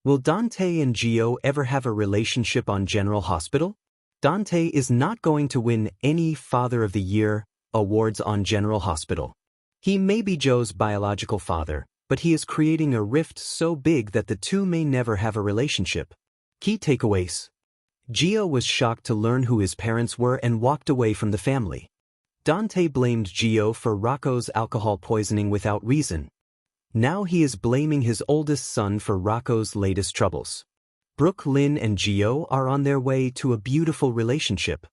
Will Dante and Gio ever have a relationship on General Hospital? Dante is not going to win any Father of the Year awards on General Hospital. He may be Joe's biological father, but he is creating a rift so big that the two may never have a relationship. Key takeaways. Gio was shocked to learn who his parents were and walked away from the family. Dante blamed Gio for Rocco's alcohol poisoning without reason. Now he is blaming his oldest son for Rocco's latest troubles. Brooke Lynn and Gio are on their way to a beautiful relationship.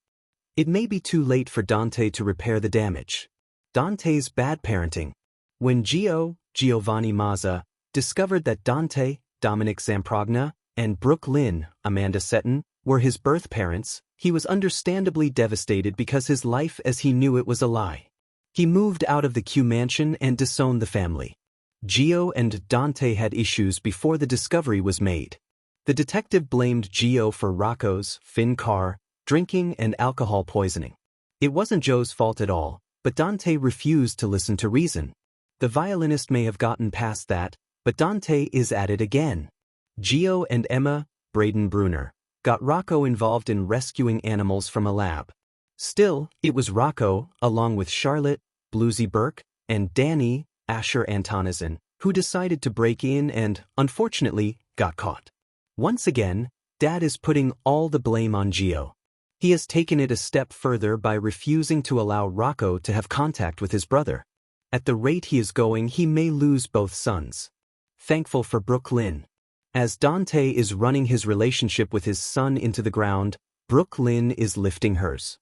It may be too late for Dante to repair the damage. Dante's bad parenting. When Gio, Giovanni Mazza, discovered that Dante, Dominic Zamprogna, and Brooke Lynn, Amanda Seton, were his birth parents, he was understandably devastated because his life as he knew it was a lie. He moved out of the Q mansion and disowned the family. Gio and Dante had issues before the discovery was made. The detective blamed Gio for Rocco's, Finn Carr, drinking and alcohol poisoning. It wasn't Joe's fault at all, but Dante refused to listen to reason. The violinist may have gotten past that, but Dante is at it again. Gio and Emma, Braden Bruner, got Rocco involved in rescuing animals from a lab. Still, it was Rocco, along with Charlotte, Bluesy Burke, and Danny, Asher Antonison, who decided to break in and, unfortunately, got caught. Once again, Dad is putting all the blame on Gio. He has taken it a step further by refusing to allow Rocco to have contact with his brother. At the rate he is going, he may lose both sons. Thankful for Brooke Lynn. As Dante is running his relationship with his son into the ground, Brooke Lynn is lifting hers.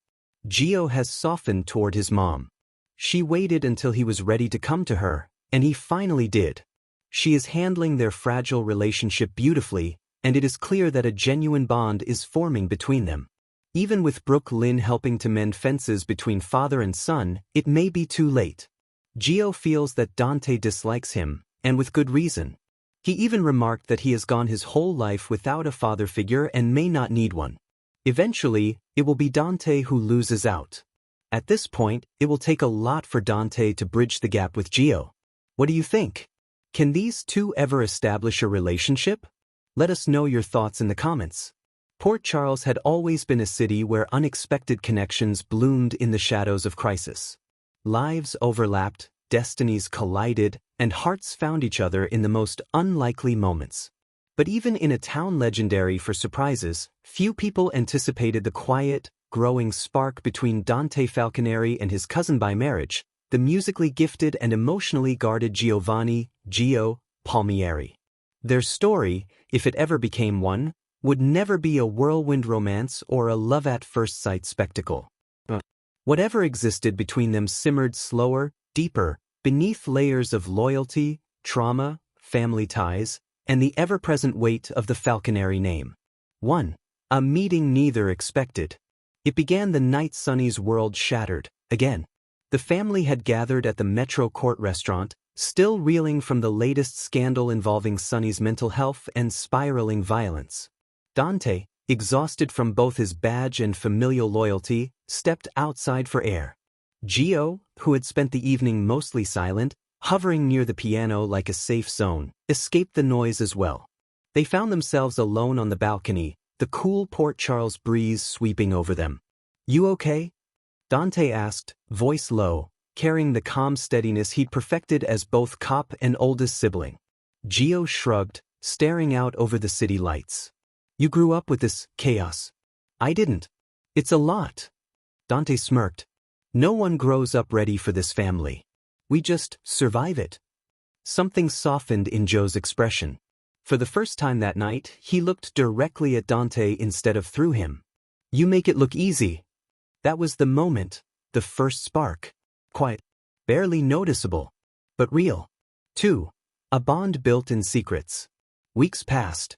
Gio has softened toward his mom. She waited until he was ready to come to her, and he finally did. She is handling their fragile relationship beautifully, and it is clear that a genuine bond is forming between them. Even with Brooke Lynn helping to mend fences between father and son, it may be too late. Gio feels that Dante dislikes him, and with good reason. He even remarked that he has gone his whole life without a father figure and may not need one. Eventually, it will be Dante who loses out. At this point, it will take a lot for Dante to bridge the gap with Gio. What do you think? Can these two ever establish a relationship? Let us know your thoughts in the comments. Port Charles had always been a city where unexpected connections bloomed in the shadows of crisis. Lives overlapped, destinies collided, and hearts found each other in the most unlikely moments. But even in a town legendary for surprises, few people anticipated the quiet, growing spark between Dante Falconeri and his cousin by marriage, the musically gifted and emotionally guarded Giovanni, Gio, Palmieri. Their story, if it ever became one, would never be a whirlwind romance or a love-at-first-sight spectacle. Whatever existed between them simmered slower, deeper, beneath layers of loyalty, trauma, family ties, and the ever-present weight of the Falconeri name. 1. A meeting neither expected. It began the night Sonny's world shattered, again. The family had gathered at the Metro Court restaurant, still reeling from the latest scandal involving Sonny's mental health and spiraling violence. Dante, exhausted from both his badge and familial loyalty, stepped outside for air. Gio, who had spent the evening mostly silent, hovering near the piano like a safe zone, escaped the noise as well. They found themselves alone on the balcony, the cool Port Charles breeze sweeping over them. "You okay?" Dante asked, voice low, carrying the calm steadiness he'd perfected as both cop and oldest sibling. Gio shrugged, staring out over the city lights. "You grew up with this chaos." "I didn't. It's a lot." Dante smirked. "No one grows up ready for this family. We just survive it." Something softened in Joe's expression. For the first time that night, he looked directly at Dante instead of through him. "You make it look easy." That was the moment, the first spark. Quiet, barely noticeable, but real. 2. A bond built in secrets. Weeks passed.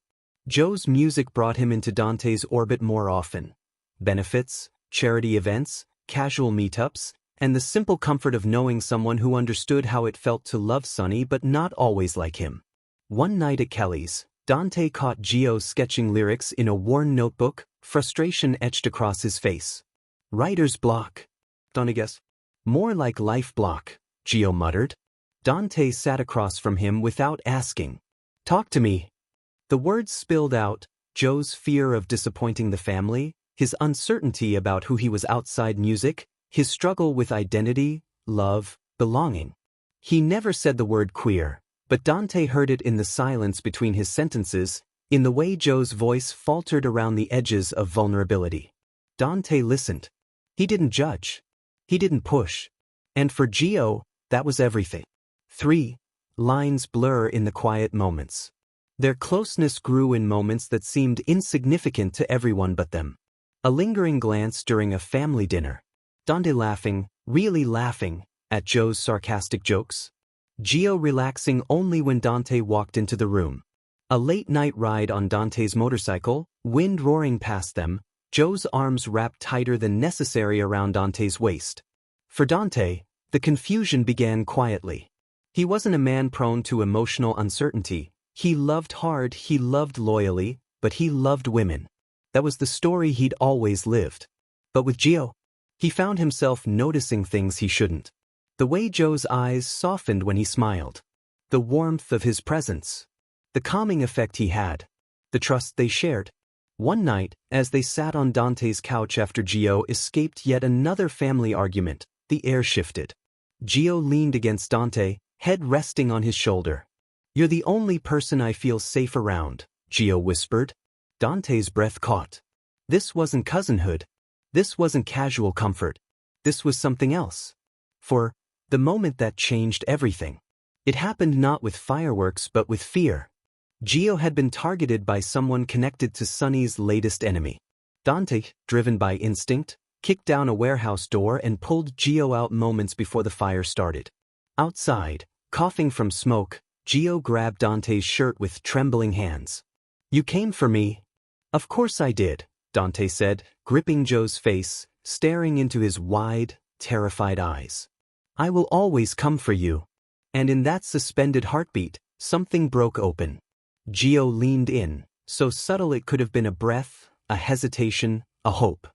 Joe's music brought him into Dante's orbit more often. Benefits, charity events, casual meetups, and the simple comfort of knowing someone who understood how it felt to love Sonny but not always like him. One night at Kelly's, Dante caught Gio sketching lyrics in a worn notebook, frustration etched across his face. "Writer's block." "Don't guess." "More like life block," Gio muttered. Dante sat across from him without asking. "Talk to me." The words spilled out, Joe's fear of disappointing the family, his uncertainty about who he was outside music, his struggle with identity, love, belonging. He never said the word queer, but Dante heard it in the silence between his sentences, in the way Joe's voice faltered around the edges of vulnerability. Dante listened. He didn't judge. He didn't push. And for Gio, that was everything. 3. Lines blur in the quiet moments. Their closeness grew in moments that seemed insignificant to everyone but them. A lingering glance during a family dinner. Dante laughing, really laughing, at Joe's sarcastic jokes. Gio relaxing only when Dante walked into the room. A late-night ride on Dante's motorcycle, wind roaring past them, Joe's arms wrapped tighter than necessary around Dante's waist. For Dante, the confusion began quietly. He wasn't a man prone to emotional uncertainty. He loved hard, he loved loyally, but he loved women. That was the story he'd always lived. But with Gio, he found himself noticing things he shouldn't. The way Joe's eyes softened when he smiled. The warmth of his presence. The calming effect he had. The trust they shared. One night, as they sat on Dante's couch after Gio escaped yet another family argument, the air shifted. Gio leaned against Dante, head resting on his shoulder. "You're the only person I feel safe around," Gio whispered. Dante's breath caught. This wasn't cousinhood. This wasn't casual comfort. This was something else. For the moment that changed everything. It happened not with fireworks but with fear. Gio had been targeted by someone connected to Sonny's latest enemy. Dante, driven by instinct, kicked down a warehouse door and pulled Gio out moments before the fire started. Outside, coughing from smoke, Gio grabbed Dante's shirt with trembling hands. "You came for me?" "Of course I did," Dante said, gripping Joe's face, staring into his wide, terrified eyes. "I will always come for you." And in that suspended heartbeat, something broke open. Gio leaned in, so subtle it could have been a breath, a hesitation, a hope.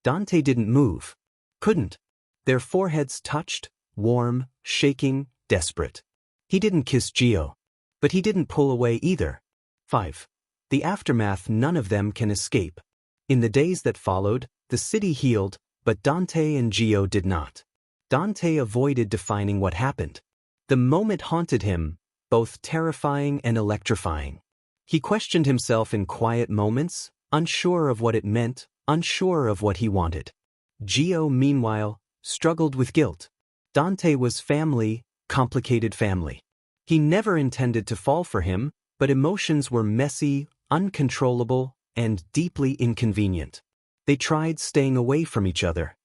Dante didn't move. Couldn't. Their foreheads touched, warm, shaking, desperate. He didn't kiss Gio. But he didn't pull away either. 5. The aftermath none of them can escape. In the days that followed, the city healed, but Dante and Gio did not. Dante avoided defining what happened. The moment haunted him, both terrifying and electrifying. He questioned himself in quiet moments, unsure of what it meant, unsure of what he wanted. Gio, meanwhile, struggled with guilt. Dante was family, complicated family. He never intended to fall for him, but emotions were messy, uncontrollable, and deeply inconvenient. They tried staying away from each other.